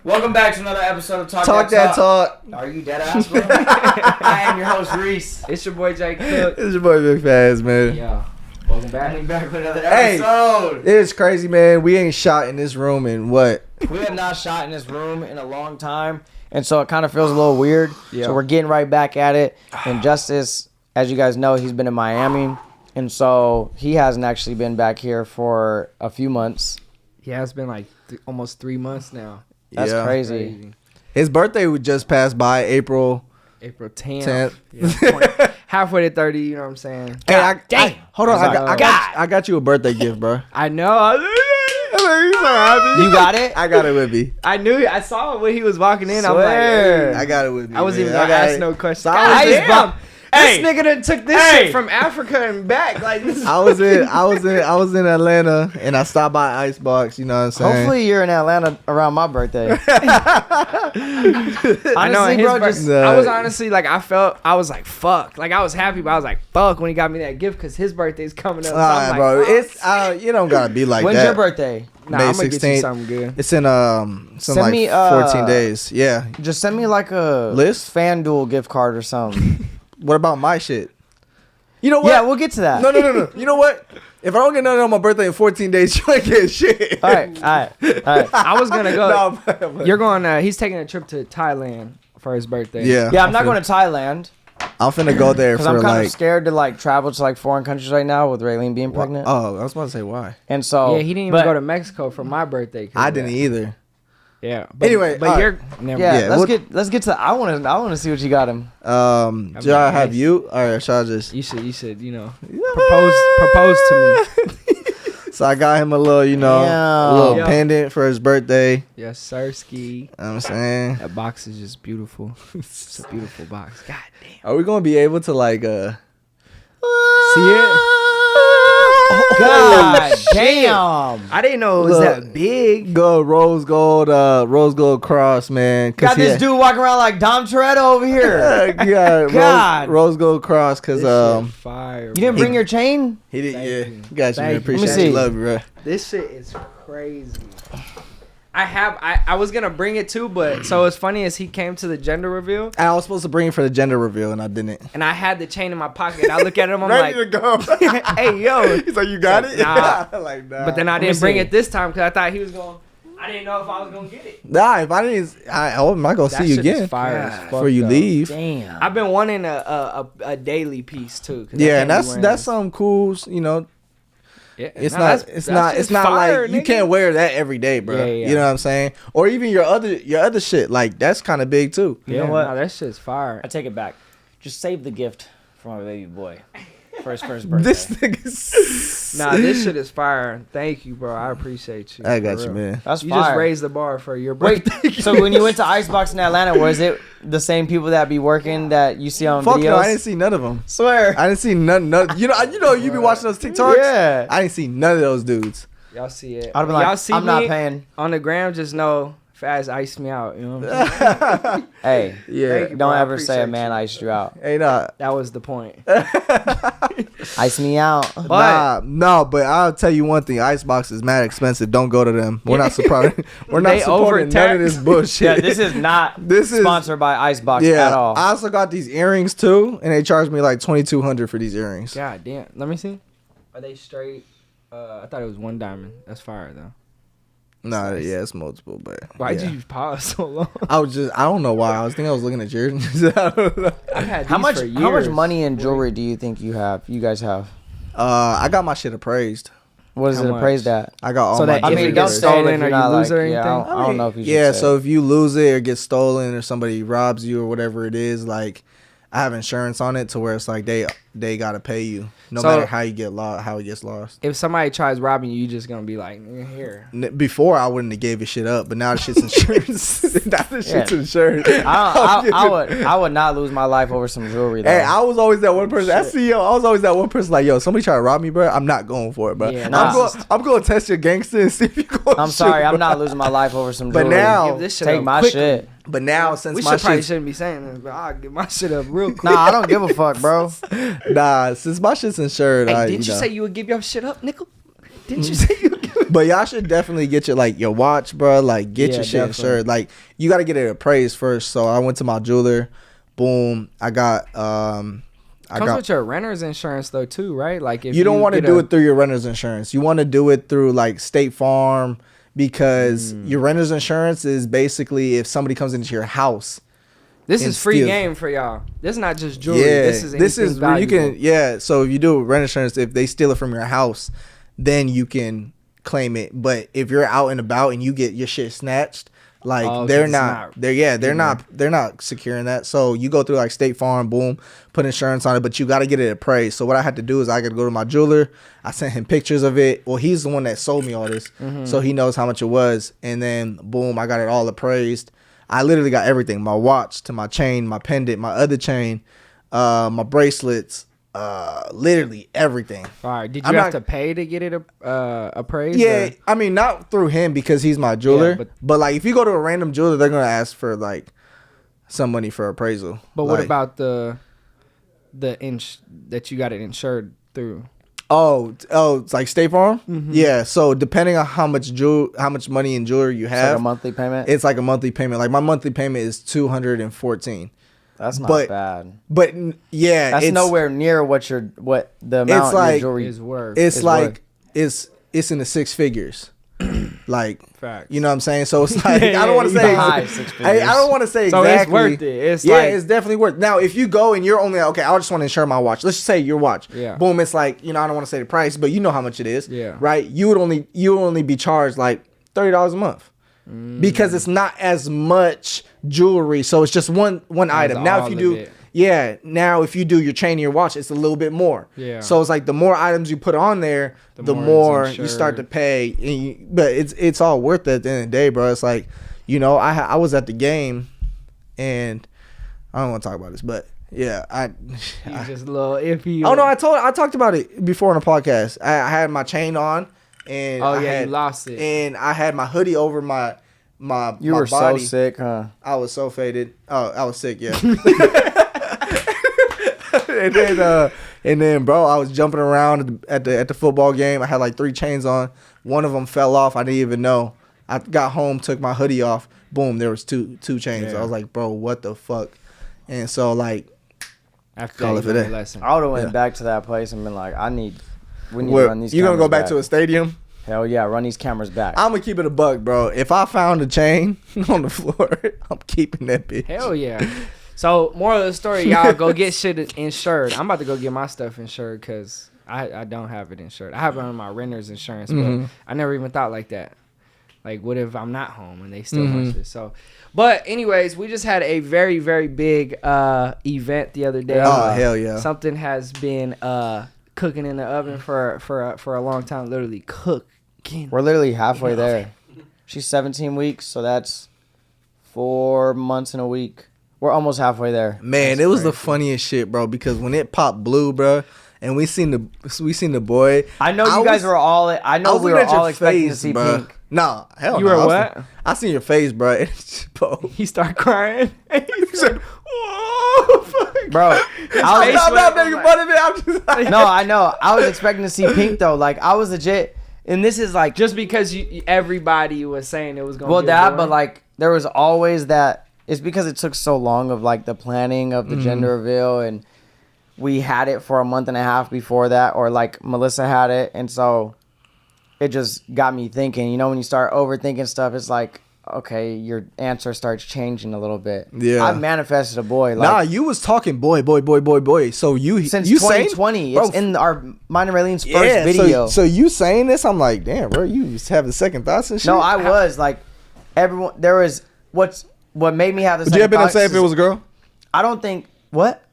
Welcome back to another episode of Talk That Talk. Are you dead ass, bro? I am your host, Reece. It's your boy, Jake Cook. It's your boy, Big Fast, man. Yeah. Welcome back. Coming back with another episode. It's crazy, man. We ain't shot in this room in what? We have not shot in this room in a long time, and so it kind of feels a little weird. Yeah. So we're getting right back at it. And Justice, as you guys know, he's been in Miami, and so he hasn't actually been back here for a few months. Yeah, it's been like almost 3 months now. That's crazy. His birthday would just pass by April 10th. 10th. Yeah, halfway to 30, you know what I'm saying? God damn. Hold on, Sorry. I got you a birthday gift, bro. I know. He's so happy. You got it? I got it with me. I knew it. I saw it when he was walking in. I'm Swear. like, I got it with me. I wasn't man. even going to I got ask it. no questions. So I was God damn. Hey. This nigga done took this Hey. shit from Africa and back. Like this. I was in Atlanta and I stopped by Icebox, you know what I'm saying? Hopefully you're in Atlanta around my birthday. I know. Honestly, And his bro, bir- just I was honestly like, I was like, fuck. Like I was happy, but I was like, fuck when he got me that gift because his birthday's coming up. So I'm like, bro, oh, it's you don't gotta be like when's that. your birthday? Nah, May I'm gonna get you 16th. something good. It's in some Send like me, 14 days. Yeah. Just send me like a List? FanDuel gift card or something. What about my shit? You know what? Yeah, we'll get to that. No. You know what? If I don't get nothing on my birthday in 14 days, you ain't get shit. All right. I was gonna go. No, but- You're going. He's taking a trip to Thailand for his birthday. Yeah. Yeah, I'm not going to Thailand I'm finna go there because for I'm kind like. of scared to like travel to like foreign countries right now with Raylene being pregnant. Oh, I was about to say why. And so Yeah, he didn't even but- go to Mexico for my birthday. 'cause I of didn't that. either. Yeah. Anyway, but you're. Never Yeah, mind. let's get to. I want to see what you got him. Should I have you? All right, shall I just? You should, propose to me. So I got him a little, a little Yeah. pendant for his birthday. Yes, sir, ski. You know what I'm saying, That box is just beautiful. It's a beautiful box. God damn. are we gonna be able to like See it? God shit. damn! I didn't know it was Look. that big. go rose gold cross, man? Got this dude walking around like Dom Toretto over here. Yeah, God. rose gold cross, cause This shit fire. You didn't bring your chain? he did. Thank Yeah, you. got you. Man. Thank you. Appreciate Let me you. see. Love you, bro. This shit is crazy. I was gonna bring it too, but so it's funny as he came to the gender reveal I was supposed to bring it for the gender reveal, and I didn't. and I had the chain in my pocket. I look at him, I'm Ready like, to go. hey yo. He's like, you got it? Nah. Like, nah. But then I me didn't bring see. it this time because I thought he was going. I didn't know if I was gonna get it. Nah, if I didn't, I'm not gonna That see you shit is again fire as Yeah. fuck, before you though. leave. Damn. I've been wanting a daily piece too. 'cause I Yeah, can't and be that's wearing that's this. something cool. Yeah, It's nah, not. that's- It's that not. shit's It's not fire, like you nigga. can't wear that every day, bro. Yeah, yeah. You know what I'm saying? Or even your other shit. Like that's kind of big too. You know what? Nah, that shit's fire. I take it back. Just save the gift for my baby boy for his first birthday. This nigga's. Nah, this shit is fire. Thank you, bro. I appreciate you. I for got you, real. man. That's You fire. just raised the bar for your Wait, birthday. so when you went to Icebox in Atlanta, was it the same people that be working that you see on Fuck videos? no, I didn't see none of them. Swear. I didn't see none. You know, you be watching those TikToks. Yeah. I didn't see none of those dudes. Y'all see it. I'd be Y'all like, see I'm me not paying. on the gram. Just know, Faz iced me out. You know what I'm saying? Hey, Yeah. Thank you, bro. don't I ever say a appreciate man you. iced you out. Hey, nah. That was the point. Ice me out. But No, but I'll tell you one thing. Icebox is mad expensive. Don't go to them. We're not supporting. We're not They supporting none of overtaxed. this bullshit. Yeah, this is not This is- sponsored by Icebox Yeah, at all. I also got these earrings too, and they charged me like $2,200 for these earrings. God damn. Let me see. Are they straight? I thought it was one diamond. That's fire though. Nah, yeah, it's multiple, but Why'd yeah. you pause so long? I don't know why. I was thinking I was looking at yours. I don't know. I've had how these much for years. how much money and jewelry do you think you guys have? I got my shit appraised. What is How it much? appraised at? I got all So my. that I if mean, it don't gets say it if stolen you're or not you lose like, or yeah, I anything? don't know if you should Yeah, say so it. if you lose it or get stolen or somebody robs you or whatever it is, like I have insurance on it to where it's like they gotta pay you no So- matter how you get lost, how it gets lost. If somebody tries robbing you, you just gonna be like, "Nigga, here." Before I wouldn't have gave a shit up, but now the shit's insurance. Now the shit's Yeah. insurance. I would not lose my life over some jewelry though. Hey, I was always that one person. As CEO, I was always that one person like, yo, somebody try to rob me, bro. I'm not going for it, bro. Yeah, nah. I'm going to test your gangster and see if you going I'm sorry, I'm not losing my life over some But jewelry. now- Give this shit take up my quickly. shit. But now, since We my probably shit's, shouldn't be saying this, but I'll get my shit up real quick. Nah, I don't give a fuck, bro. since my shit's insured, Hey, I, didn't you know. say you would give your shit up, nickel? Didn't you say you would give But y'all should definitely get your watch, bro. Like, get Yeah, your shit definitely. insured. Like, you got to get it appraised first. So I went to my jeweler. Boom. I got Comes with your renter's insurance though too, right? Like if you don't want to get do it through your renter's insurance. You want to do it through like State Farm, because your renter's insurance is basically if somebody comes into your house. This and is free steals- game for y'all. This is not just jewelry. Yeah, This is where you valuable. can. Yeah, so if you do rent insurance, if they steal it from your house, then you can claim it. But if you're out and about and you get your shit snatched, like Oh, 'cause they're it's not, they're not securing that. So you go through like State Farm, boom, put insurance on it, but you got to get it appraised. So what I had to do is I got to go to my jeweler. I sent him pictures of it. Well, he's the one that sold me all this, so he knows how much it was. And then boom, I got it all appraised. I literally got everything: my watch to my chain, my pendant, my other chain, my bracelets, literally everything. All right. Did you I'm have not- to pay to get it appraised? Yeah, or- I mean, not through him because he's my jeweler, Yeah, but like if you go to a random jeweler, they're gonna ask for like some money for appraisal. But what Like, about the that you got it insured through? Oh, it's like State Farm. Yeah, so depending on how much money in jewelry you It's like have, a monthly payment. it's like a monthly payment. Like my monthly payment is $214. That's not but- bad. But yeah, That's it's nowhere near what the amount like- your jewelry Is worth. It's is like it's in the six figures. Like, Facts. you know what I'm saying? So it's like I don't want to Yeah, say the high six I figures. don't want to say So exactly. it's worth it. It's yeah, like it's definitely worth. Now, if you go and you're only okay, I just want to insure my watch. Let's just say your watch. Yeah. Boom, it's like, I don't want to say the price, but you know how much it is. Yeah. Right? You would only be charged like $30 a month. Because it's not as much jewelry, so it's just one item. Now if you all do of it. now if you do your chain and your watch, it's a little bit more. Yeah. So it's like the more items you put on there, the more more it's you start to insured. pay. But it's all worth it at the end of the day, bro. It's like, I was at the game, and I don't want to talk about this, but yeah, He's just a little iffy. oh no, I talked about it before on the podcast. I had my chain on, and Oh I yeah, had, you lost it. and I had my hoodie over my You were body. so sick, huh? I was so faded. Oh, I was sick, yeah. and then, bro, I was jumping around at the football game. I had like 3 chains on. One of them fell off. I didn't even know. I got home, took my hoodie off. Boom, there was two chains. Yeah. I was like, bro, what the fuck? And so like, After call that, it for you learned that. a lesson. I would have went Yeah. back to that place and been like, we need to what, run these. you gonna go cameras back to a stadium? Hell yeah, run these cameras back. I'm gonna keep it a buck, bro. If I found a chain on the floor, I'm keeping that bitch. Hell yeah. So, moral of the story, y'all go get shit insured. I'm about to go get my stuff insured because I don't have it insured. I have it on my renter's insurance, but I never even thought like that. Like, what if I'm not home and they steal my shit? So, but anyways, we just had a very, very big event the other day. Oh, hell yeah. Something has been cooking in the oven for a long time. Literally cooking. We're literally halfway there. She's 17 weeks, so that's 4 months and a week. We're almost halfway there. Man, it was the funniest shit, bro. Because when it popped blue, bro, and we seen the boy. I know you guys were all. I know we were all expecting to see bro. Pink. Nah, hell You no. were I was- what? I seen your face, bro. Bro. He started crying. He said, "Whoa, fuck." Bro, I I'm was, not making fun of it. I'm just like, no, I know. I was expecting to see Pink though. Like I was legit, and this is like Just because everybody was saying it was going to well be that, boring. but like there was always that. It's because it took so long of like the planning of the gender reveal, and we had it for a month and a half before that, or like Melissa had it, and so it just got me thinking. You know, when you start overthinking stuff, it's like okay, your answer starts changing a little bit. Yeah. I've manifested a boy. Like, nah, you was talking boy. So you since you 2020, saying, it's in our mine and Raylene's first yeah, video. So you saying this? I'm like, damn, bro. You just have the second thoughts and shit. No, I was like, everyone. There was what made me have this. Would you have been upset if it was a girl? I don't think what.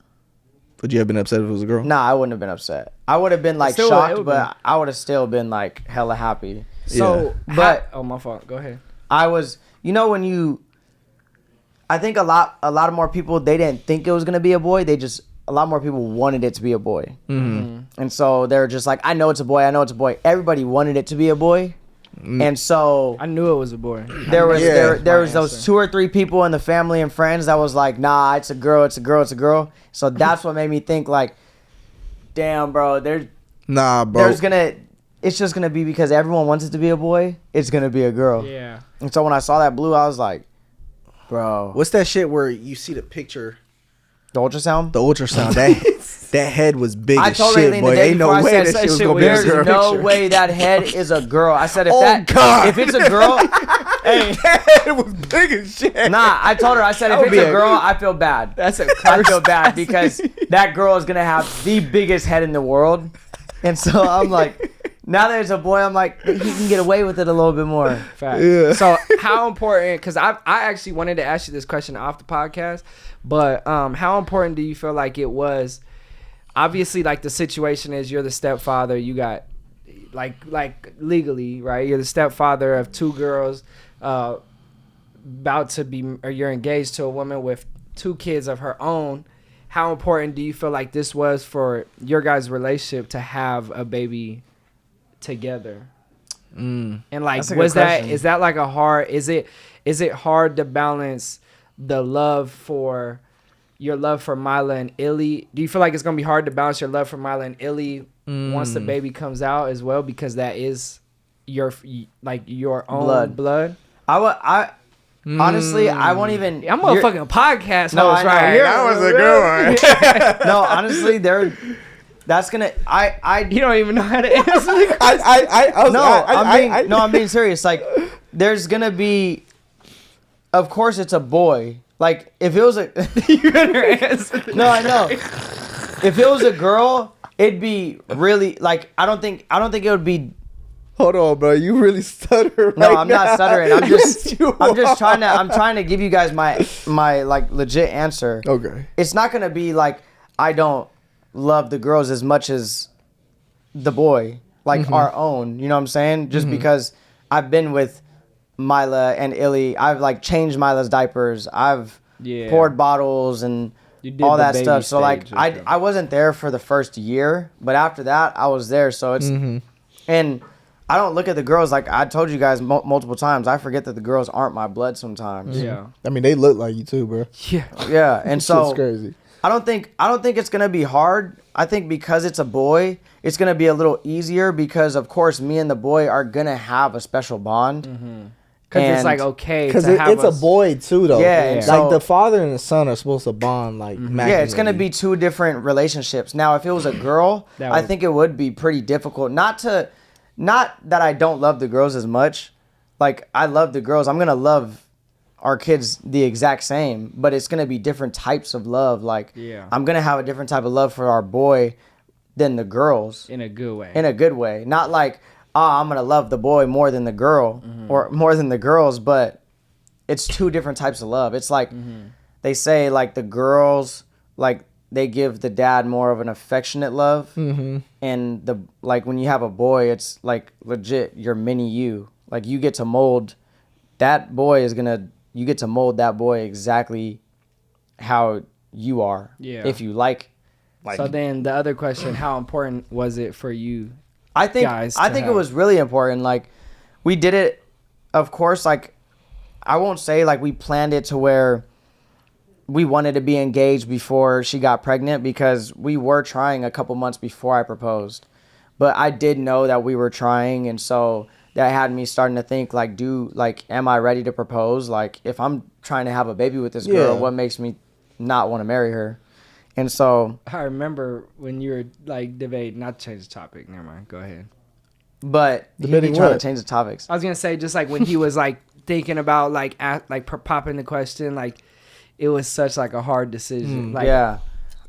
Would you have been upset if it was a girl? Nah, I wouldn't have been upset. I would have been like Still, it shocked, would've but I would have still been like hella happy. So, Yeah. But- oh, my fault. Go ahead. I was, when you. I think a lot of more people, they didn't think it was gonna be a boy. A lot more people wanted it to be a boy, and so they're just like, I know it's a boy. Everybody wanted it to be a boy, and so I knew it was a boy. there was Yeah. there was those 2 or 3 people in the family and friends that was like, nah, it's a girl. So that's what made me think like, damn, bro, Nah, bro. there's gonna it's just gonna be because everyone wants it to be a boy. It's gonna be a girl. Yeah. And so when I saw that blue, I was like, bro, What's that shit where you see the picture, the ultrasound? the ultrasound? That head was big I as told shit, Raylene boy. the day Ain't no before, I way said, that shit was shit gonna be a There's girl. no picture. way that head is a girl. I said, God. if it's a girl, hey, That head was big as shit. nah. I told her, I said, That if would it's be a a- girl, I feel bad. That's a I curse. feel bad because that girl is gonna have the biggest head in the world, and so I'm like, now there's a boy, I'm like, he can get away with it a little bit more. Facts. Yeah. So how important? Because I actually wanted to ask you this question off the podcast, but how important do you feel like it was? Obviously, like the situation is, you're the stepfather. You got like legally, right? You're the stepfather of 2 girls, about to be, or you're engaged to a woman with 2 kids of her own. How important do you feel like this was for your guys' relationship to have a baby together? And like, That's a good was that, question. is that like a hard, is it hard to balance the love for your love for Mila and Illy? Do you feel like it's gonna be hard to balance your love for Mila and Illy once the baby comes out as well, because that is your own blood? Honestly, I won't even. I'm a fucking podcast No, host I know. right here. That was a good one. No, honestly, that's gonna. You don't even know how to answer the question. I'm being serious. Like, there's gonna be. Of course, it's a boy. Like, if it was a. You better answer. No, I know. If it was a girl, it'd be really like. I don't think it would be. Hold on, bro. You really stutter right No, I'm now. not stuttering. I'm Yes, you just are. trying to give you guys my like legit answer. Okay. It's not gonna be like I don't love the girls as much as the boy, like our own. You know what I'm saying? Just because I've been with Mila and Illy, I've like changed Mila's diapers. I've poured bottles and You did all the that baby stuff. So like stage with them. I wasn't there for the first year, but after that I was there. So it's and I don't look at the girls like I told you guys multiple times. I forget that the girls aren't my blood sometimes. Yeah. I mean, they look like you too, bro. Yeah. Yeah, and so It's crazy. I don't think it's gonna be hard. I think because it's a boy, it's gonna be a little easier because of course me and the boy are gonna have a special bond. Because it's And- like okay Because to have it's a boy too, though. Yeah, and Like so- the father and the son are supposed to bond like. Yeah, it's gonna be 2 different relationships. Now, if it was a girl, That I would- think it would be pretty difficult. Not that I don't love the girls as much. Like I love the girls. I'm gonna love our kids the exact same, but it's gonna be different types of love. Like I'm gonna have a different type of love for our boy than the girls in a good way. in a good way. Not like I'm gonna love the boy more than the girl or more than the girls, but it's 2 different types of love. It's like they say like the girls like they give the dad more of an affectionate love, and the like when you have a boy, it's like legit your mini you. Like you get to mold that boy you get to mold that boy exactly how you are. Yeah. If you like. So then the other question, how important was it for you? I think guys I to think it have. was really important. Like we did it, of course. Like I won't say like we planned it to where we wanted to be engaged before she got pregnant because we were trying a couple months before I proposed. But I did know that we were trying, and so that had me starting to think like, am I ready to propose? Like if I'm trying to have a baby with this girl, Yeah. what makes me not want to marry her? And so, I remember when you were like debating, not to change the topic. Never mind. Go ahead. but he be Debating trying what? to change the topics. I was gonna say just like when he was like thinking about like popping the question, like it was such like a hard decision. Like Yeah.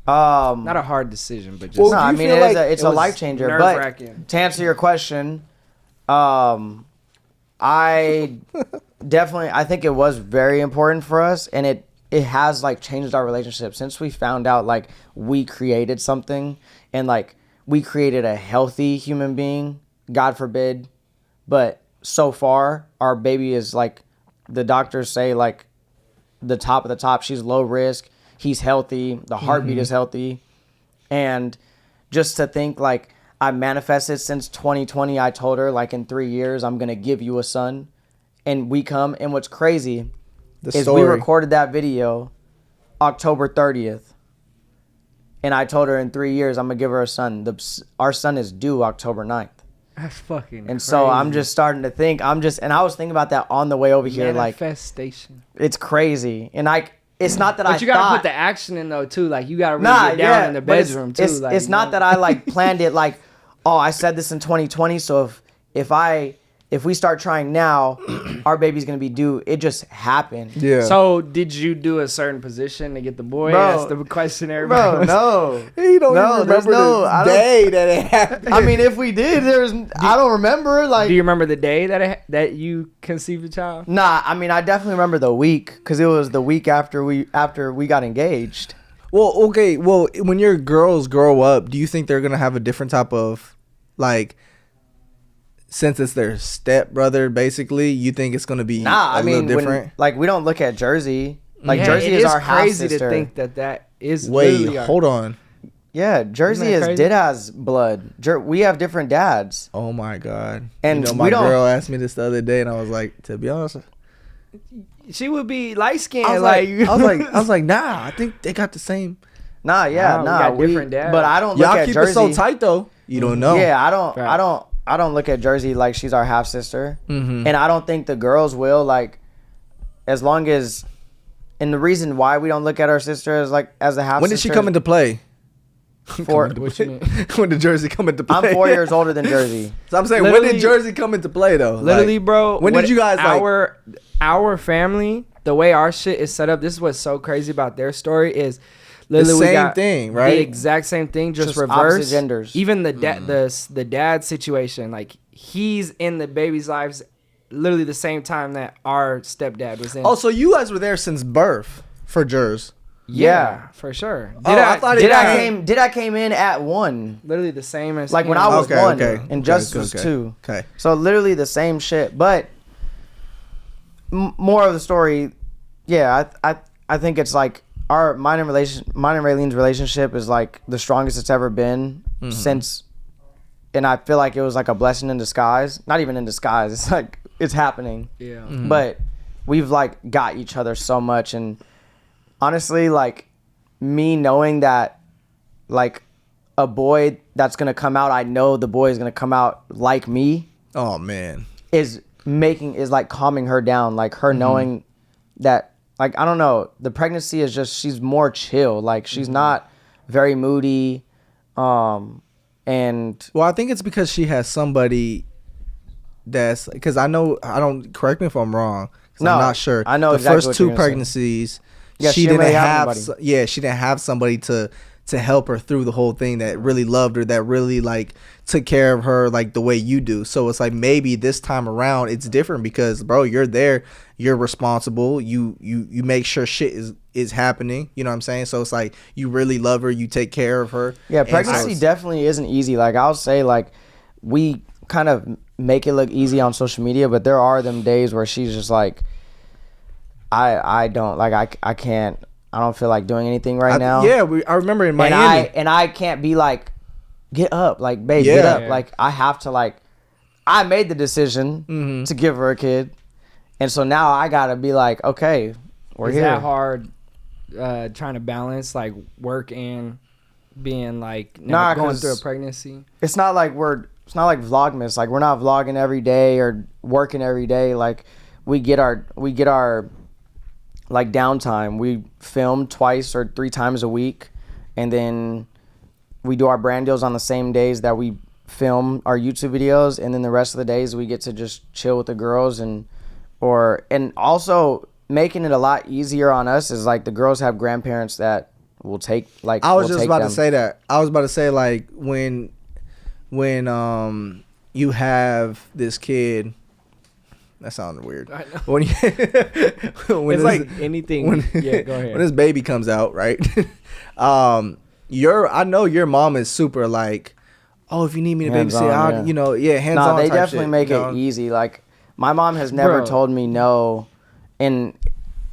not a hard decision, but just Well, No, do I you mean feel it is like it's it a was life changer. But nerve-wracking. to answer your question, I definitely I think it was very important for us, and it has like changed our relationship since we found out like we created something and like we created a healthy human being. God forbid, but so far our baby is like the doctors say like the top of the top. She's low risk. He's healthy. The heartbeat is healthy. And just to think like I manifested since 2020, I told her like in 3 years, I'm going to give you a son. And we come. And what's crazy is we recorded that video October 30th. And I told her in 3 years, I'm going to give her a son. Our son is due October 9th. That's fucking And so I'm just starting to think, and I was thinking about that on the way over here. Like, manifestation. it's crazy. And it's not that But you gotta put the action in though too. Like you gotta really get down in the but bedroom too. Like, it's not that I like planned it like, oh, I said this in 2020. So if we start trying now, our baby's gonna be due. It just happened. Yeah. So did you do a certain position to get the boy? Bro, That's the question everybody. Bro, no. You don't No, even there's remember no- the day that it happened. I mean, if we did, I don't remember. Like, Do you remember the day that you conceived the child? nah. I mean, I definitely remember the week because it was the week after we got engaged. Well, okay. Well, when your girls grow up, do you think they're gonna have a different type of, like, since it's their stepbrother, basically, you think it's gonna be Nah, I mean, little different? like we don't look at Jersey. Like Yeah, Jersey it is our half crazy sister. to think that is. Wait, literally our- hold on. Yeah, Jersey Isn't that is crazy? did has blood. We have different dads. Oh my god. And my we don't- girl asked me this the other day, and I was like, to be honest, She would be light skinned. I was like, nah. I think they got the same. Nah, yeah, Nah, we nah. got different dads. But I don't look Y'all at keep Jersey. it so tight though. You don't know. Yeah, Right. I don't look at Jersey like she's our half sister, Mhm. and I don't think the girls will. Like, as long as, and the reason why we don't look at our sister as like as a half. When did she come into play? What you mean? When did Jersey come into play? I'm 4 years older than Jersey. So I'm saying, when Literally- did Jersey come into play though? Literally, Like, bro. When did you guys like? Our family, the way our shit is set up, this is what's so crazy about their story is The literally we same got thing, right? The exact same thing, just Just reverse. opposite genders. Even the dad situation, like he's in the baby's lives, literally the same time that our stepdad was in. Oh, so you guys were there since birth for Jers. yeah, for sure. Oh, I thought it- Did Yeah. I came in at 1, Literally the same as like when him. I was Okay, 1, okay. and Okay, Justice was okay. 2. Okay. So literally the same shit, but more of the story. Yeah, I think it's like mine and Raylene's relationship is like the strongest it's ever been since, and I feel like it was like a blessing in disguise. Not even in disguise. It's like it's happening. Yeah. But we've like got each other so much, and honestly, like me knowing that like a boy that's gonna come out, I know the boy is gonna come out like me, Oh man. is like calming her down, like her knowing that, like, I don't know, the pregnancy is just, she's more chill, like she's not very moody, and Well, I think it's because she has somebody that's, because I don't, correct me if I'm wrong, 'cause No, I'm not sure. I know the exactly first what two you're gonna say. pregnancies, Yeah, she she didn't didn't really have have, anybody. she didn't have somebody to help her through the whole thing that really loved her, that really like took care of her like the way you do. So it's like maybe this time around it's different because, bro, you're there, you're responsible, you make sure shit is happening, you know what I'm saying? So it's like you really love her, you take care of her. yeah, And so pregnancy it's- definitely isn't easy. Like I'll say, like we kind of make it look easy on social media, but there are them days where she's just like, I don't like, I can't, I don't feel like doing anything right now. Yeah, I remember in Miami. And I can't be like, get up, like, babe, Yeah. get up. Yeah. Like, I have to, like, I made the decision to give her a kid, and so now I gotta be like, okay, we're Is here. that hard trying to balance like work and being like Nah, going 'cause through a pregnancy? It's not like Vlogmas. Like, we're not vlogging every day or working every day. Like, we get our like downtime. We film 2 or 3 times a week, and then we do our brand deals on the same days that we film our YouTube videos, and then the rest of the days we get to just chill with the girls, and also making it a lot easier on us is like the girls have grandparents that will take, like, I was will just take about them. to say that. I was about to say, like, when you have this kid, that sounded weird. I know. When you, when It's this- like anything. Yeah, go ahead. When this baby comes out, right? I know your mom is super like, oh, if you need me to Hands babysit, on, I'll, yeah. hands No, on. they type definitely shit, make you know? it easy. Like, my mom has never Bro. told me no, and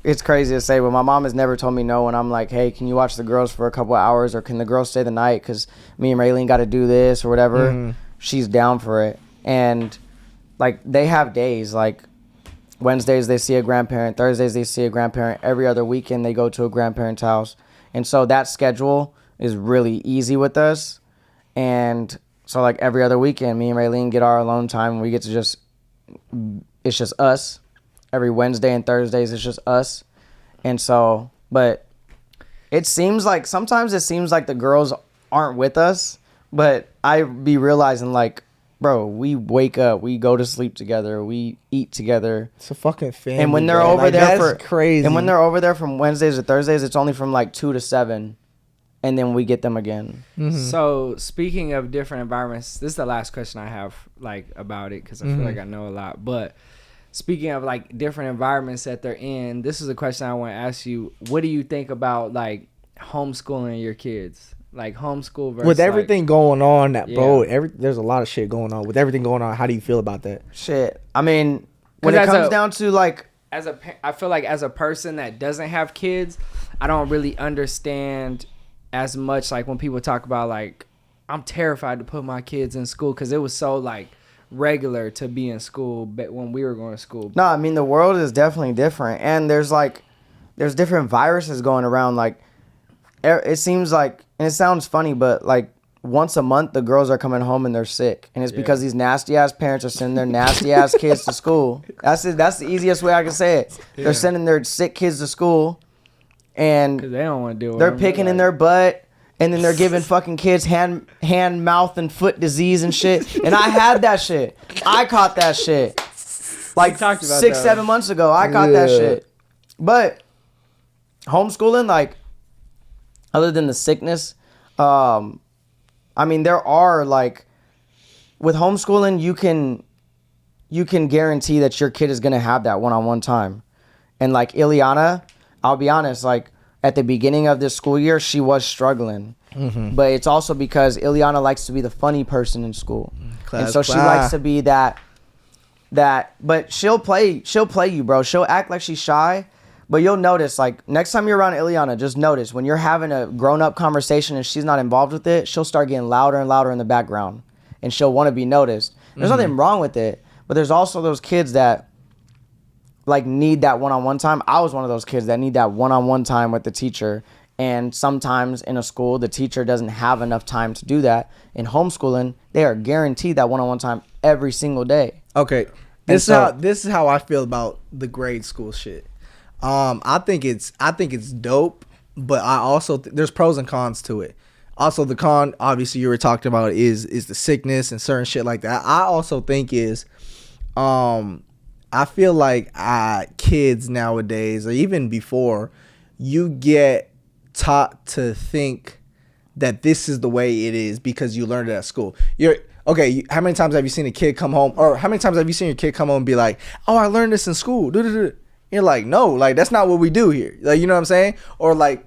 it's crazy to say, but my mom has never told me no when I'm like, hey, can you watch the girls for a couple of hours, or can the girls stay the night because me and Raylene got to do this or whatever. Mhm. She's down for it. And like, they have days, like Wednesdays they see a grandparent, Thursdays they see a grandparent, every other weekend they go to a grandparent's house, and so that schedule is really easy with us. And So like every other weekend, me and Raylene get our alone time, and we get to it's just us. Every Wednesday and Thursdays, it's just us. And so, but sometimes it seems like the girls aren't with us, but I be realizing like, bro, we wake up, we go to sleep together, we eat together. It's a fucking family. And when they're bro. over like, there that's crazy. And when they're over there from Wednesdays to Thursdays, it's only from like 2 to 7, and then we get them again. Mm-hmm. So speaking of different environments, this is the last question I have like about it because I feel like I know a lot. But speaking of like different environments that they're in, this is a question I want to ask you. What do you think about like homeschooling your kids? Like homeschool versus with everything going on, bro. Yeah. There's a lot of shit going on. With everything going on, how do you feel about that? Shit. I mean, when it comes down to like, I feel like as a person that doesn't have kids, I don't really understand as much like when people talk about like I'm terrified to put my kids in school because it was so like regular to be in school when we were going to school. No, I mean the world is definitely different, and there's different viruses going around. Like it seems like, and it sounds funny, but like once a month the girls are coming home and they're sick, and it's because these nasty ass parents are sending their nasty ass kids to school. That's the easiest way I can say it. They're sending their sick kids to school, and because they don't want to deal with they're them. picking in their butt. And then they're giving fucking kids hand, mouth, and foot disease and shit. And I had that shit. I caught that shit. Like 6-7 months ago, I caught that shit. But homeschooling, like, other than the sickness, I mean, there are like, with homeschooling, you can guarantee that your kid is gonna have that one-on-one time. And like Ileana, I'll be honest, like, at the beginning of this school year, she was struggling. Mm-hmm. But it's also because Ileana likes to be the funny person in school. And so she likes to be that, but she'll play you, bro. She'll act like she's shy, but you'll notice, like, next time you're around Ileana, just notice when you're having a grown-up conversation and she's not involved with it, she'll start getting louder and louder in the background, and she'll want to be noticed. There's nothing wrong with it, but there's also those kids that like need that one-on-one time. I was one of those kids that need that one-on-one time with the teacher. And sometimes in a school, the teacher doesn't have enough time to do that. In homeschooling, they are guaranteed that one-on-one time every single day. Okay. This is how I feel about the grade school shit. I think it's dope, but I also there's pros and cons to it. Also, the con, obviously you were talking about, is the sickness and certain shit like that. I also think is I feel like kids nowadays, or even before, you get taught to think that this is the way it is because you learned it at school. How many times have you seen a kid come home, or how many times have you seen your kid come home and be like, oh, I learned this in school. You're like, no, like that's not what we do here. Like, you know what I'm saying? Or like,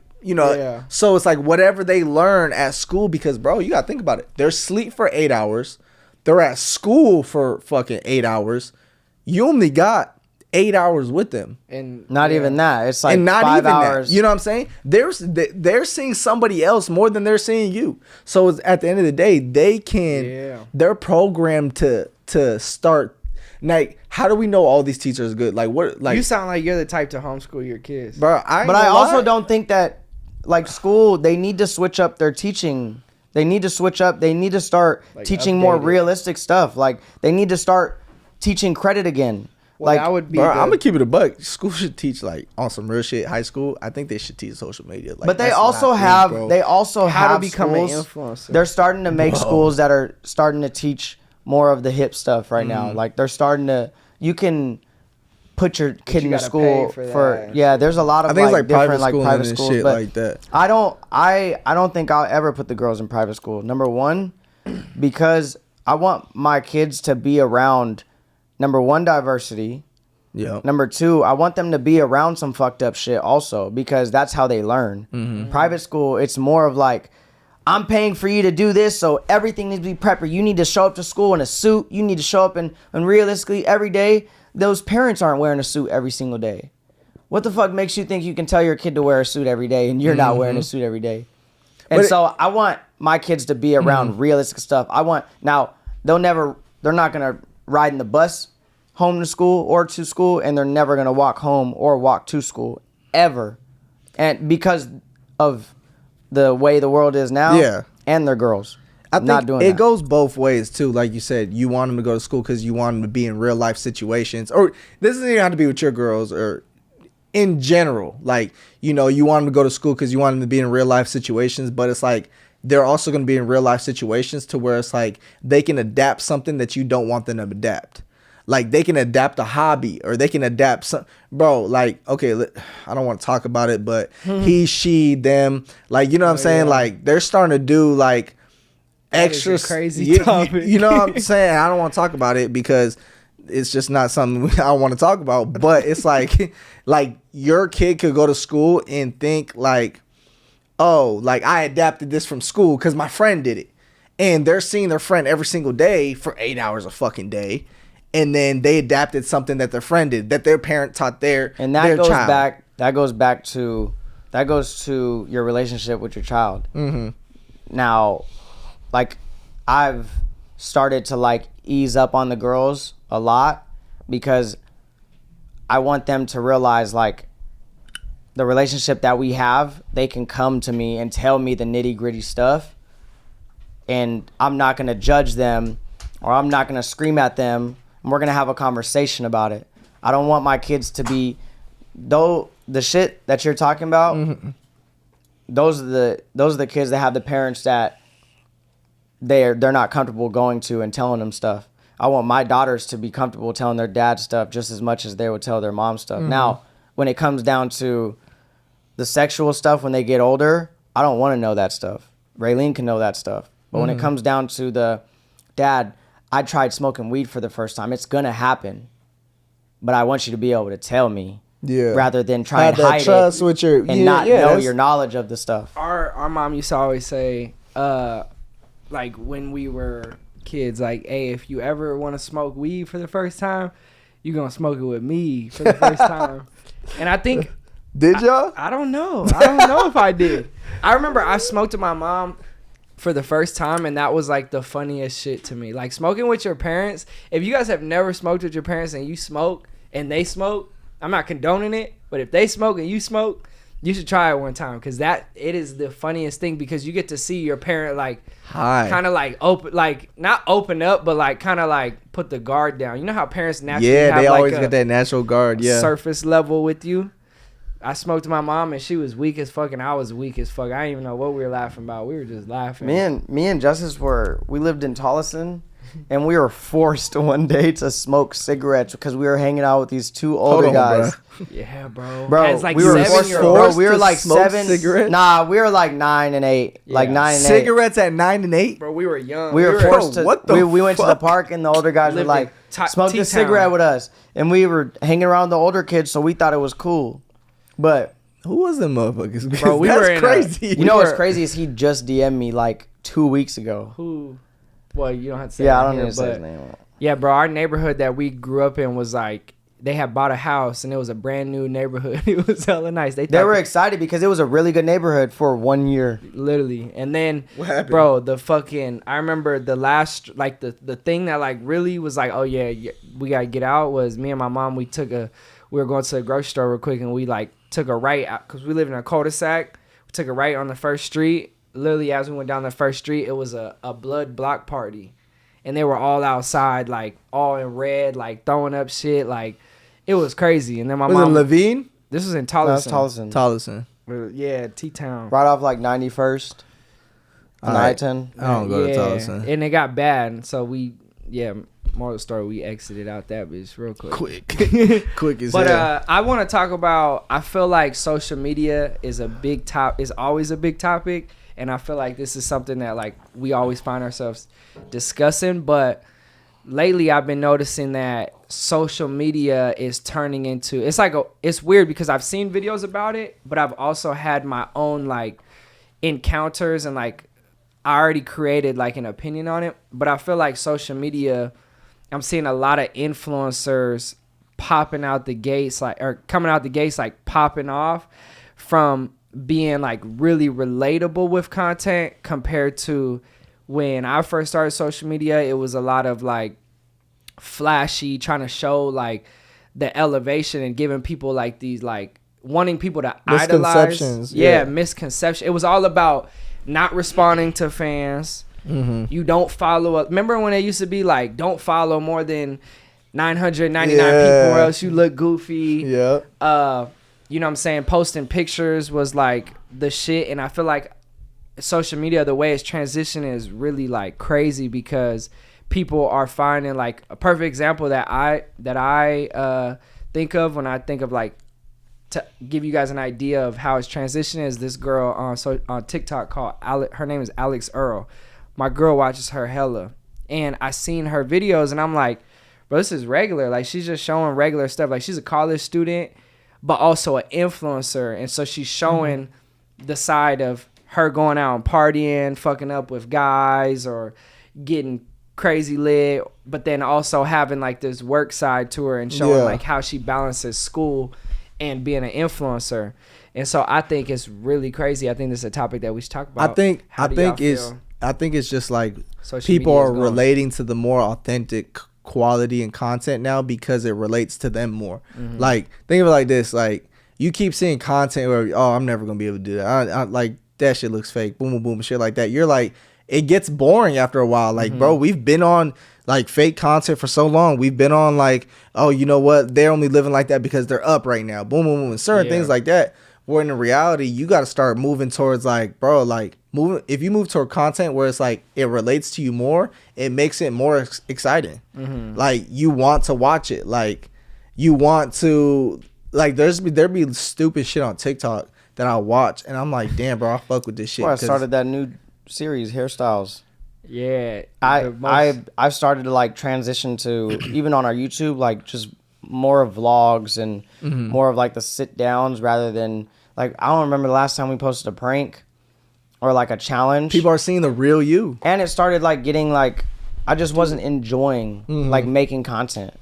so it's like whatever they learn at school, because bro, you gotta think about it. They're asleep for 8 hours. They're at school for fucking 8 hours. You only got 8 hours with them, and not even that. It's like, and not 5 even hours. That. You know what I'm saying? They're seeing somebody else more than they're seeing you. So it's, at the end of the day, they're programmed to start. Like, how do we know all these teachers are good? Like, what? Like, you sound like you're the type to homeschool your kids, bro. I also don't think that, like, school, they need to switch up their teaching. They need to switch up. They need to start like teaching more realistic stuff. Like, they need to start teaching credit again. Well, like, that would be. Bro, I'm gonna keep it a buck. School should teach like on some real shit. High school, I think they should teach social media. Like, but they also have how to become schools, an influencer. They're starting to make schools that are starting to teach more of the hip stuff right now. Like, they're starting to. You can put your kid in a school for there's a lot of, I think, like different like private schools, shit but like that. I don't think I'll ever put the girls in private school. Number one, because I want my kids to be around, number one, diversity. Yeah. Number two, I want them to be around some fucked up shit also, because that's how they learn. Mm-hmm. Private school, it's more of like, I'm paying for you to do this, so everything needs to be prepper. You need to show up to school in a suit. You need to show up and realistically every day, those parents aren't wearing a suit every single day. What the fuck makes you think you can tell your kid to wear a suit every day and you're not wearing a suit every day? And so I want my kids to be around realistic stuff. Now, they're not going to ride in the bus home to school or to school, and they're never going to walk home or walk to school ever. And because of the way the world is now, and they're girls. I think not doing it that. goes both ways too. Like you said, you want them to go to school because you want them to be in real life situations. Or this doesn't even have to be with your girls or in general. Like, you know, you want them to go to school because you want them to be in real life situations. But it's like they're also going to be in real life situations to where it's like they can adapt something that you don't want them to adapt. Like they can adapt a hobby or they can adapt some, bro. Like, okay, I don't want to talk about it, but he, she, them, like, you know what I'm saying? Yeah. Like they're starting to do like That is a extra crazy topic. You know what I'm saying? I don't want to talk about it because it's just not something I want to talk about. But it's like, like your kid could go to school and think like, oh, like I adapted this from school because my friend did it, and they're seeing their friend every single day for 8 hours a fucking day. And then they adapted something that their friend did, that their parent taught their And that their goes child. back. That goes to your relationship with your child. Mm-hmm. Now, like, I've started to like ease up on the girls a lot because I want them to realize like the relationship that we have. They can come to me and tell me the nitty gritty stuff, and I'm not gonna judge them, or I'm not gonna scream at them. And we're gonna have a conversation about it. I don't want my kids to be, though the shit that you're talking about. Mm-hmm. Those are the kids that have the parents that they're not comfortable going to and telling them stuff. I want my daughters to be comfortable telling their dad stuff just as much as they would tell their mom stuff. Mm-hmm. Now, when it comes down to the sexual stuff when they get older, I don't want to know that stuff. Raylene can know that stuff. But when it comes down to the dad, I tried smoking weed for the first time. It's gonna happen, but I want you to be able to tell me, rather than try and hide trust it with your and not know your knowledge of the stuff. Our mom used to always say, like when we were kids, like, hey, if you ever want to smoke weed for the first time, you gonna smoke it with me for the first time. And I think, did y'all? I don't know. I don't know if I did. I remember I smoked with my mom for the first time, and that was like the funniest shit to me. Like smoking with your parents. If you guys have never smoked with your parents and you smoke and they smoke, I'm not condoning it, but if they smoke and you smoke, you should try it one time, because it is the funniest thing, because you get to see your parent like kind of like open, like not open up, but like kind of like put the guard down. You know how parents naturally have they like always get that natural guard. Yeah, surface level with you. I smoked with my mom and she was weak as fuck and I was weak as fuck. I didn't even know what we were laughing about. We were just laughing. Me and Justice we lived in Tolleson, and we were forced one day to smoke cigarettes because we were hanging out with these two older guys. Bro. Yeah, bro. Bro, As like we were forced we were to like smoke 7. cigarettes? Nah, we were like 9 and 8. Like Yeah. 9 and 8. Cigarettes at 9 and 8. Bro, we were young. We were forced to. what the We went to the fuck? park, and the older guys were Lived like, in smoke T-Town. the cigarette with us, and we were hanging around the older kids, so we thought it was cool. But Who was them motherfuckers? Bro, we That's were in crazy. you know what's crazy is he just DM'd me like 2 weeks ago. Who? Well, you don't have to say Yeah, I it don't here, need to say his but name. yeah, bro, our neighborhood that we grew up in was like, they had bought a house and it was a brand new neighborhood. It was hella nice. They They were excited because it was a really good neighborhood for 1 year. literally. And then, What happened? bro, I remember the last, like the thing that like really was like, oh yeah, we gotta get out, was me and my mom. We were going to the grocery store real quick, and we like took a right out because we live in a cul-de-sac. We took a right on the first street. Literally, as we went down the first street, it was a blood block party, and they were all outside, like all in red, like throwing up shit, like it was crazy. And then my Was mom, it Levine? this was in That's Tolleson. Tolleson. Tolleson. Yeah, T-Town. Right off like 91st. And Alright. I-10. I don't go to Tolleson. And it got bad, so more of the story, we exited out that bitch real quick. Quick as But hell. I want to talk about, I feel like social media is always a big topic, and I feel like this is something that like we always find ourselves discussing, but lately I've been noticing that social media is turning into, it's weird because I've seen videos about it, but I've also had my own like encounters, and like I already created like an opinion on it. But I feel like social media, I'm seeing a lot of influencers popping out the gates, coming out the gates, like popping off from being like really relatable with content, compared to when I first started social media. It was a lot of like flashy, trying to show like the elevation and giving people like these, like wanting people to idolize. Misconceptions. Yeah, misconception. It was all about not responding to fans, You don't follow up. Remember when it used to be like, don't follow more than 999 people or else you look goofy. Yeah. You know what I'm saying? Posting pictures was like the shit. And I feel like social media, the way it's transitioning is really like crazy because people are finding like a perfect example that I think of when I think of like, to give you guys an idea of how it's transitioning, is this girl on TikTok called her name is Alex Earl. My girl watches her hella, and I seen her videos and I'm like, bro, this is regular. Like, she's just showing regular stuff. Like, she's a college student but also an influencer, and so she's showing the side of her going out and partying, fucking up with guys or getting crazy lit, but then also having like this work side to her and showing like how she balances school and being an influencer. And so I think it's really crazy. I think this is a topic that we should talk about. I think it's just like social people media are relating to the more authentic quality and content now because it relates to them more. Like, think of it like this: like, you keep seeing content where, oh, I'm never gonna be able to do that. I like that shit looks fake. Boom, boom, boom, shit like that. You're like, it gets boring after a while. Like, bro, we've been on like fake content for so long. We've been on like, oh, you know what? They're only living like that because they're up right now. Boom, boom, boom. And certain things like that. Where in reality, you got to start moving towards like, bro, like if you move toward content where it's like it relates to you more, it makes it more exciting. Like, you want to watch it. Like, you want to, like, there'd be stupid shit on TikTok that I watch and I'm like, damn, bro, I fuck with this shit. Well, I started that new series, Hairstyles. Yeah. I've started to like transition to, even on our YouTube, like just more of vlogs and more of like the sit downs rather than like, I don't remember the last time we posted a prank or like a challenge. People are seeing the real you. And it started like getting like, I just wasn't enjoying like making content.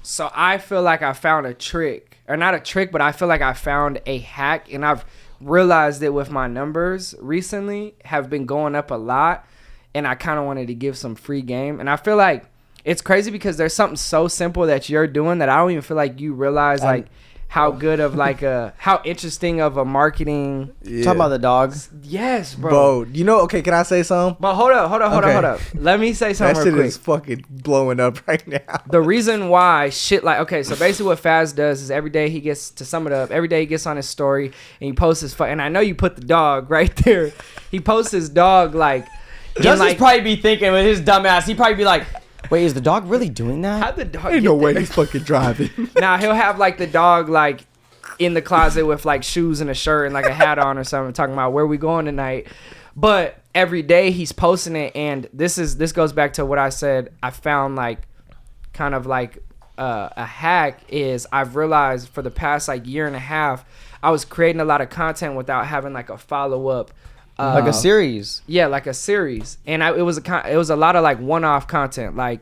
So I feel like I found a trick, or not a trick, but I feel like I found a hack, and I've realized that with my numbers recently have been going up a lot, and I kind of wanted to give some free game. And I feel like it's crazy because there's something so simple that you're doing that I don't even feel like you realize like how good of like how interesting of a marketing. Talk about the dog. Yes, bro. Bro, you know, okay, can I say something? But hold up. Let me say something that real shit quick. is fucking blowing up right now. The reason why shit like, okay, so basically what Faz does is every day he gets, to sum it up, every day he gets on his story and he posts his and I know you put the dog right there. He posts his dog like, Justice like, probably be thinking with his dumb ass, he'd probably be like, wait, is the dog really doing that? How'd the dog Ain't no way he's fucking driving. Now he'll have like the dog like in the closet with like shoes and a shirt and like a hat on or something, talking about where we going tonight. But every day he's posting it, and this goes back to what I said. I found like kind of like a hack is I've realized for the past like year and a half I was creating a lot of content without having like a follow up. Like a series. Yeah, like a series. And it was a lot of like one-off content, like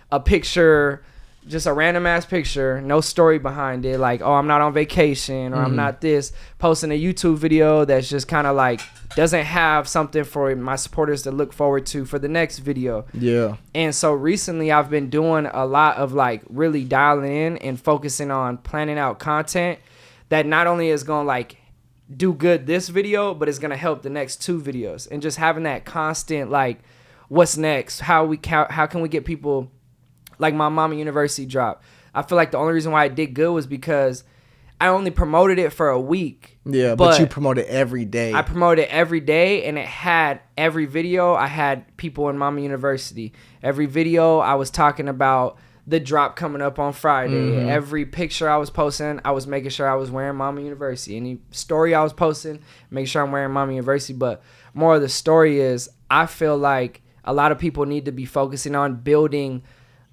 a picture, just a random ass picture, no story behind it, like, oh, I'm not on vacation, or I'm not this, posting a YouTube video that's just kind of like doesn't have something for my supporters to look forward to for the next video. Yeah. And so recently I've been doing a lot of like really dialing in and focusing on planning out content that not only is going to like do good this video, but it's gonna help the next two videos, and just having that constant like, what's next? How can we get people, like my Mama University drop. I feel like the only reason why it did good was because I only promoted it for a week. Yeah, but you promoted every day. I promoted every day, and it had every video. I had people in Mama University. Every video I was talking about the drop coming up on Friday. Every picture I was posting, I was making sure I was wearing Mama University. Any story I was posting, make sure I'm wearing Mama University. But more of the story is, I feel like a lot of people need to be focusing on building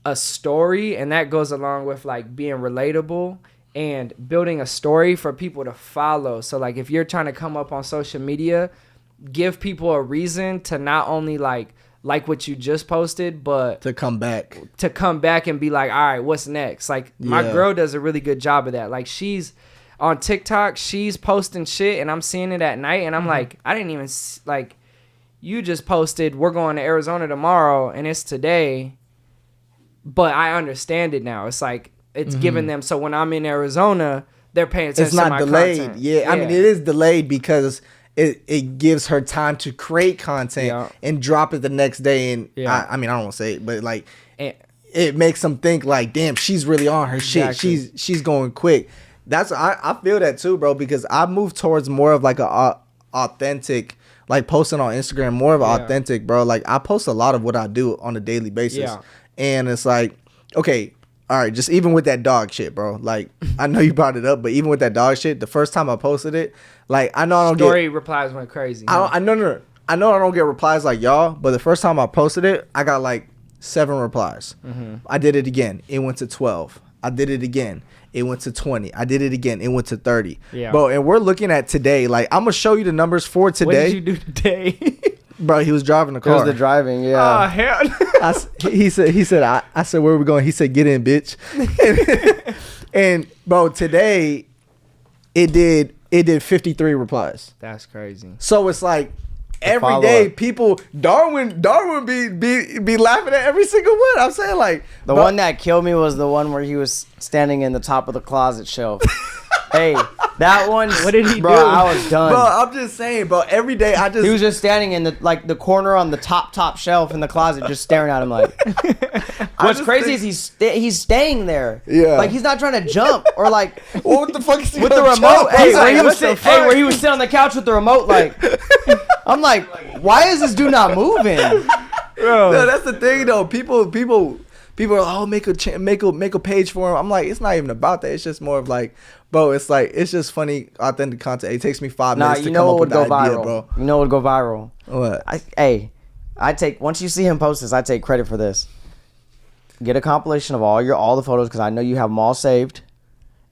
a story, and that goes along with like being relatable and building a story for people to follow. So like if you're trying to come up on social media, give people a reason to not only like what you just posted, but to come back and be like, all right, what's next? Like my girl does a really good job of that. Like she's on TikTok, she's posting shit and I'm seeing it at night and I'm like, I didn't even like, you just posted we're going to Arizona tomorrow and it's today, but I understand it now. It's like it's giving them, so when I'm in Arizona, they're paying attention to my delayed. content. Yeah, I mean it is delayed because it gives her time to create content and drop it the next day. And I mean, I don't want to say it, but like it makes them think like, damn, she's really on her shit. She's going quick. That's I feel that too, bro, because I moved towards more of like a authentic, like posting on Instagram, more of authentic, bro. Like I post a lot of what I do on a daily basis, and it's like, okay, all right, just even with that dog shit, bro. Like I know you brought it up, but even with that dog shit, the first time I posted it, like I know I don't Story replies went crazy. I know I don't get replies like y'all, but the first time I posted it, I got like 7 replies. I did it again, it went to 12. I did it again. It went to 20. I did it again. It went to 30. Yeah. Bro, and we're looking at today. Like, I'm going to show you the numbers for today. What did you do today? Bro, he was driving the car. It was the driving, yeah. Oh, hell. He said, I said, where are we going? He said, get in, bitch. and, bro, today, it did 53 replies. That's crazy. So, it's like, every day, people, Darwin be laughing at every single one. I'm saying, like, the one that killed me was the one where he was standing in the top of the closet shelf. Hey, that one. What did he do? I was done. Bro, I'm just saying, bro. Every day, he was just standing in the corner on the top shelf in the closet, just staring at him like. What's crazy is he's staying there. Yeah. Like he's not trying to jump or like. What the fuck is he with the remote? Hey, where he was sitting on the couch with the remote, like. I'm like, why is this dude not moving? Bro. No, that's the thing though. People are like, oh, make a page for him. I'm like, it's not even about that. It's just more of like, bro, it's like it's just funny, authentic content. It takes me 5 minutes to come up with the idea, bro. You know what would go viral? What? I take once you see him post this, I take credit for this. Get a compilation of all the photos because I know you have them all saved,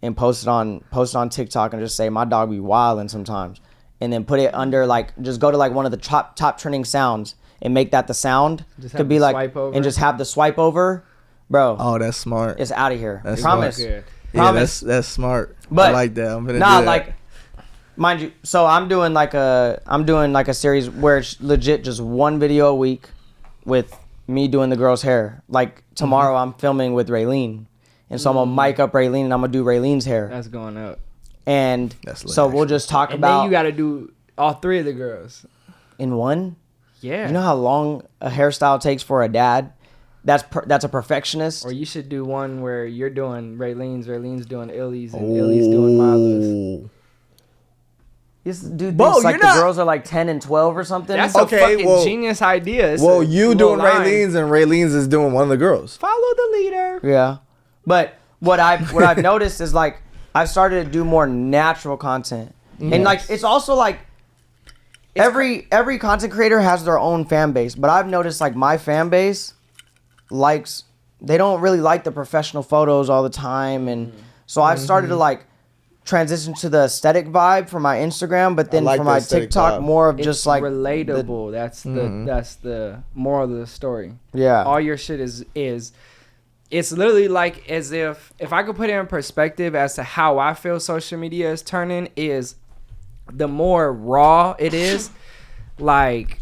and post it on TikTok and just say my dog be wilding sometimes. And then put it under like just go to like one of the top trending sounds and make that the sound. Just could be like and just have the swipe over, bro. Oh, that's smart. It's out of here. That's Promise. Smart. Promise. Yeah, that's smart. But I like that. I'm gonna do that. like, mind you. So I'm doing like a series where it's legit just one video a week with me doing the girl's hair. Like tomorrow I'm filming with Raylene, and so I'm gonna mic up Raylene and I'm gonna do Raylene's hair. That's going up. And so we'll just talk and about. Then you got to do all 3 of the girls in one. Yeah. You know how long a hairstyle takes for a dad? That's a perfectionist. Or you should do one where you're doing Raylene's doing Illy's, and Illy's doing Milo's. This dude thinks like the girls are like 10 and 12 or something. That's a fucking genius idea. You doing Raylene's and Raylene's is doing one of the girls. Follow the leader. Yeah. But what I've noticed is like I've started to do more natural content. Yes. And like it's also like every content creator has their own fan base, but I've noticed like my fan base they don't really like the professional photos all the time, and so I've started to like transition to the aesthetic vibe for my Instagram, but then for my TikTok more of just like relatable. That's the moral of the story. Yeah. All your shit is it's literally like as if I could put it in perspective as to how I feel social media is turning is the more raw it is, like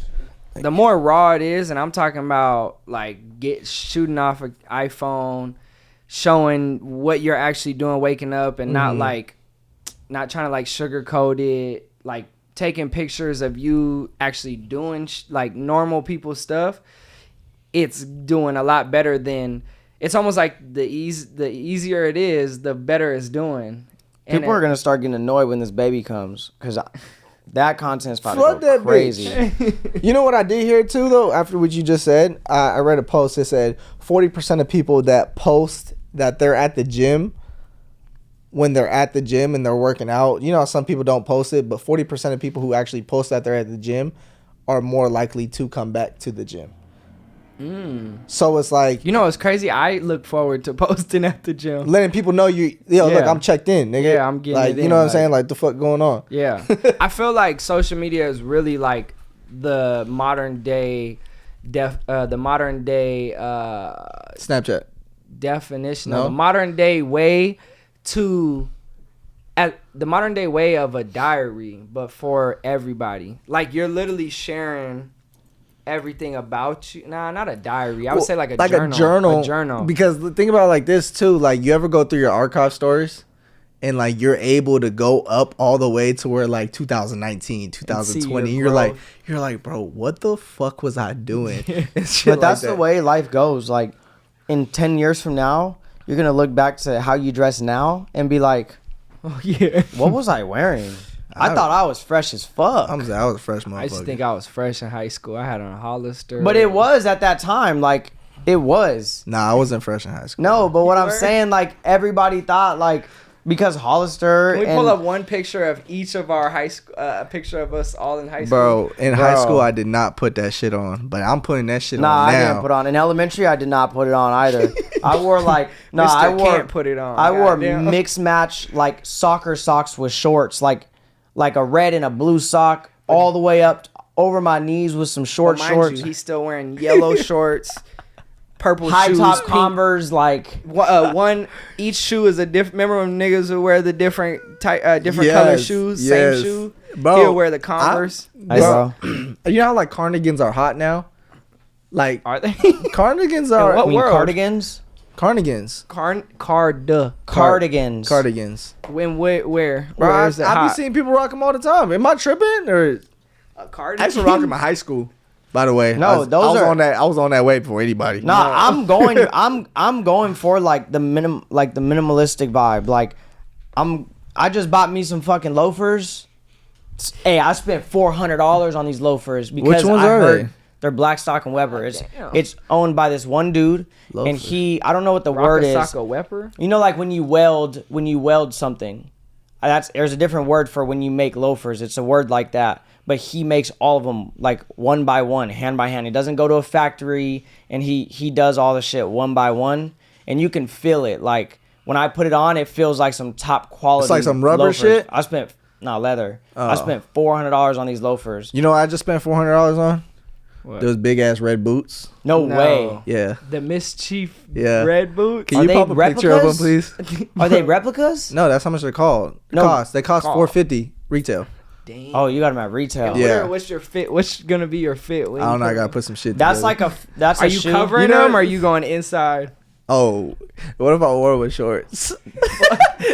the more raw it is, and I'm talking about like shooting off an iPhone, showing what you're actually doing, waking up, and not trying to like sugarcoat it, like taking pictures of you actually doing like normal people stuff. It's doing a lot better than. It's almost like the easier it is, the better it's doing. People are gonna start getting annoyed when this baby comes because that content is probably go crazy. You know what I did here too though? After what you just said, I read a post that said 40% of people that post that they're at the gym, when they're at the gym and they're working out, you know, some people don't post it, but 40% of people who actually post that they're at the gym are more likely to come back to the gym. So it's like, you know, it's crazy. I look forward to posting at the gym, letting people know look, I'm checked in, nigga. Yeah, I'm getting like, it in, you know what I'm saying? Like, the fuck going on? Yeah. I feel like social media is really like the modern day Snapchat definition of the modern day way of a diary, but for everybody. Like you're literally sharing everything about you. Nah, not a diary. I would say like a journal. A journal. Because think about it like this too. Like you ever go through your archive stories and like you're able to go up all the way to where like 2019, 2020, you're like, bro, what the fuck was I doing? But that's the way life goes. Like in 10 years from now, you're gonna look back to how you dress now and be like, oh yeah, what was I wearing? I thought I was fresh as fuck. I was a fresh motherfucker. I just think I was fresh in high school. I had on a Hollister. But it was at that time, like it was. Nah, I wasn't fresh in high school. No, but what I'm saying, like everybody thought, like because Hollister. Can we pull up one picture of each of our high school? A picture of us all in high school. Bro, in high school, I did not put that shit on, but I'm putting that shit on now. I didn't put on. In elementary, I did not put it on either. I wore like can't put it on. I wore mixed match like soccer socks with shorts, like a red and a blue sock all the way up over my knees with some shorts. He's still wearing yellow shorts, purple high shoes, top pink. Converse. Like one each shoe is a different. Remember when niggas would wear the different color shoes, same shoe. Bro, he'll wear the Converse. You know how like cardigans are hot now? Like Are they? cardigans are what world? cardigans? Cardigans. Cardigans. When where? Bro, Where is it I be hot? seeing people rock them all the time. Am I tripping or? A cardigan? I used to rock them in high school. By the way, No, I was those are on that. I was on that way before anybody. Nah, I'm going for like the minimalistic vibe. Like I just bought me some fucking loafers. Hey, I spent $400 on these loafers because Which ones are they? They're Blackstock and Weber. Damn. It's owned by this one dude, and I don't know what the word is. Rockasaka Weber? You know, like when you weld something. There's a different word for when you make loafers. It's a word like that. But he makes all of them like one by one, hand by hand. He doesn't go to a factory, and he does all the shit one by one, and you can feel it. Like when I put it on, it feels like some top quality. It's like some rubber loafers. shit? I spent leather. I spent $400 on these loafers. You know what I just spent $400 on? What? Those big ass red boots. No way. Yeah. The Mischief Yeah. red boots. Can you they pop a picture of them, replicas? please? Are they replicas? No, that's how much they're called. They cost $450 retail. Damn. Oh, you got them at retail. Yeah. What's your fit? What's gonna be your fit? I don't know. I gotta put some shit. That's together. that's Are a you shoe. covering them? Or are you going inside? Oh, what if I wore it with shorts?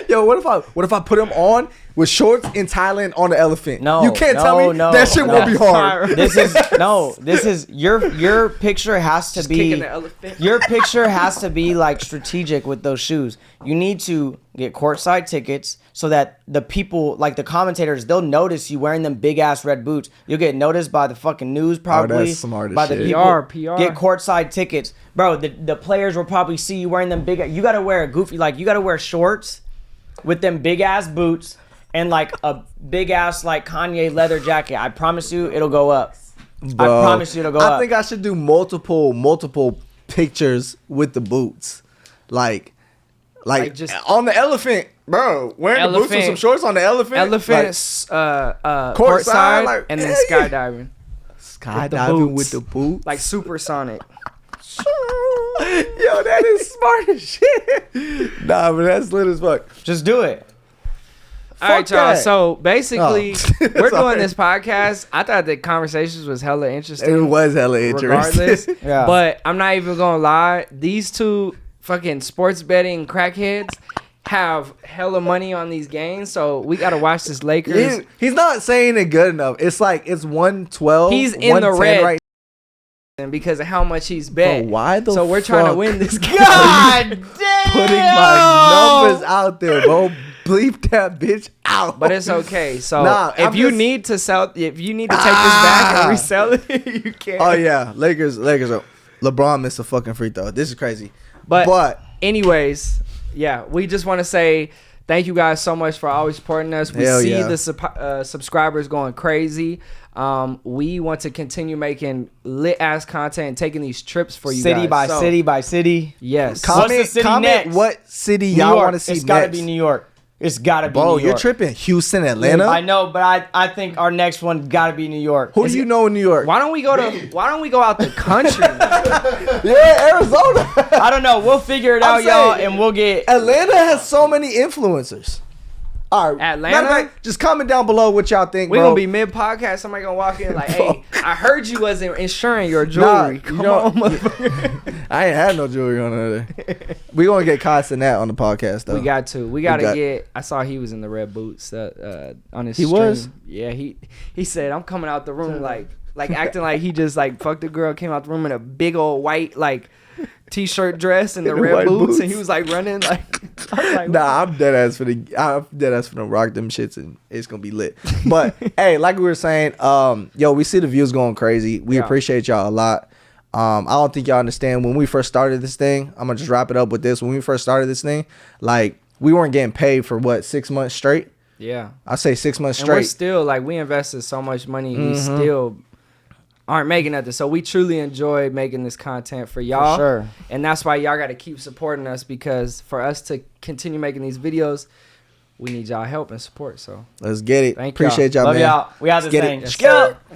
Yo, what if I put them on with shorts in Thailand on the elephant? No, you can't tell me that shit won't be hard. This is your picture has to Kicking be the elephant. your picture has to be like strategic with those shoes. You need to get courtside tickets so that the people, like the commentators, they'll notice you wearing them big ass red boots. You'll get noticed by the fucking news probably. That's smart as by the shit. people. PR. Get courtside tickets, bro. The players will probably see you wearing them big. You gotta wear a goofy, like you gotta wear shorts with them big ass boots and like a big ass like Kanye leather jacket. I promise you, it'll go up. Bro, I promise you, it'll go up. I think I should do multiple pictures with the boots, like just on the elephant, bro. Wearing the boots with some shorts on the elephant. Elephants, courtside, like, and then yeah. skydiving. Skydiving with the boots, Like supersonic. Yo, that is smart as shit. Nah, but that's lit as fuck. Just do it. All right, y'all. that. So basically, Oh. we're Sorry. doing this podcast. I thought the conversations was hella interesting. It was hella interesting. Regardless, Yeah. but I'm not even gonna lie. These two fucking sports betting crackheads have hella money on these games, so we gotta watch this Lakers. He's not saying it good enough. It's like it's 112. He's in the 110 red right because of how much he's bet. Bro, why the So we're trying to fuck win this game. God damn. putting my numbers out there, bro. Bleep that bitch out. But it's okay. So Nah, if I'm you just- need to take this back and resell it, you can. Oh yeah, Lakers are. LeBron missed a fucking free throw. This is crazy. But anyways, yeah, we just want to say thank you guys so much for always supporting us. We Hell see yeah. the subscribers going crazy. We want to continue making lit ass content and taking these trips for you City guys. by So, city by city. Yes. What's the city comment next? what city New y'all York. want to see It's gotta next. be New York. It's gotta be Bro, New York. you're tripping. Houston, Atlanta. I know, but I think our next one gotta be New York. Who do you know in New York? Why don't we go out the country? Yeah, Arizona. I don't know. We'll figure it I'm out, y'all, saying- and we'll get. Atlanta has so many influencers. All right, Atlanta? matter of fact, just comment down below what y'all think. We bro. gonna be mid podcast. Somebody gonna walk in like, "Hey, I heard you wasn't insuring your jewelry." Come on, motherfucker. I ain't had no jewelry on there. We gonna get Cots in that on the podcast though. We got to. We gotta get. I saw he was in the red boots on his. He stream. was? Yeah. He said, "I'm coming out the room like acting like he just like fucked a girl, came out the room in a big old white like t-shirt dress and the red white boots, boots. and he was like running like." I was like, Nah, I'm dead ass for the rock them shits and it's gonna be lit. But hey, like we were saying, yo, we see the views going crazy. We appreciate y'all a lot. I don't think y'all understand when we first started this thing. I'm gonna just wrap it up with this. When we first started this thing, like we weren't getting paid for what 6 months straight. Yeah, I say 6 months and we're straight. still like we invested so much money, we still aren't making nothing. So we truly enjoy making this content for y'all. For sure. And that's why y'all got to keep supporting us, because for us to continue making these videos, we need y'all help and support. So Let's get it. Thank y'all. Appreciate y'all, Love man. y'all. We out Let's this get thing. it. Yes, sir.